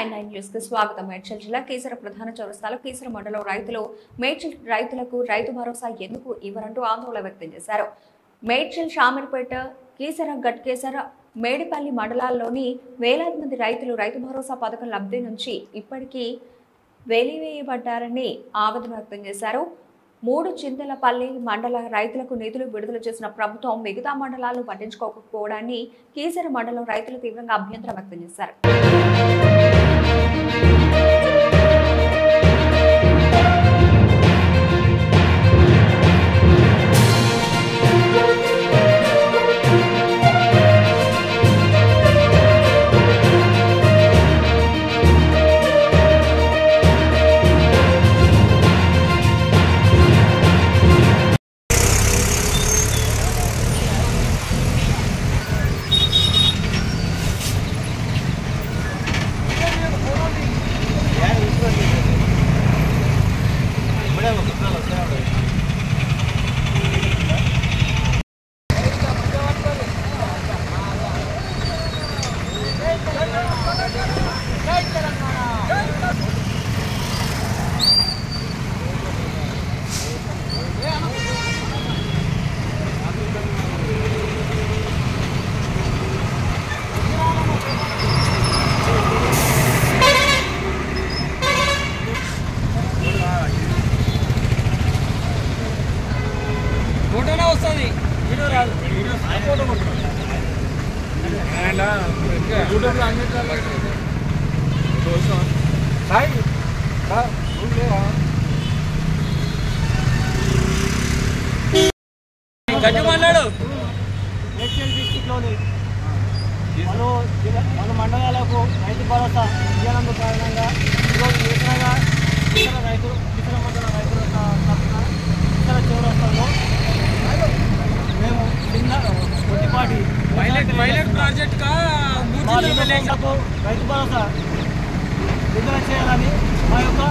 9 news కు స్వాగతం. మేడ్చల్ జిల్లా కీసర ప్రధాన చౌరస్తాలో కీసర మండలం రైతులు మేడ్చల్ రైతులకు రైతు భరోసా ఎందుకు ఇవ్వరంటూ ఆందోళన వ్యక్తం చేశారు. మేడ్చల్ షామీర్పేట కీసర గట్కేసర మేడిపల్లి మండలాల్లోని వేలాది మంది రైతులు రైతు భరోసా పథకం లబ్ధి నుంచి ఇప్పటికీ వెలివేయబడ్డారని ఆవేదన వ్యక్తం చేశారు. 3 చింతలపల్లి మండల రైతులకు నిధులు విడుదల చేసిన ప్రభుత్వం మిగతా మండలాలను పట్టించుకోకపోవడాన్ని కీసర మండలం రైతులు తీవ్రంగా అభ్యంతరం వ్యక్తం చేశారు. మేడ్చల్ డిస్ట్రిక్ట్లోని పలు మండలాలకు రైతు భరోసా ఇవ్వనందు కారణంగా ఈరోజు ఇతర మండల రైతుల తరఫున ఇతర చౌరస్తాల్లో మేము చిన్న కొద్దిపాటి ప్రాజెక్టుకు రైతు భరోసా విడుదల చేయాలని మా యొక్క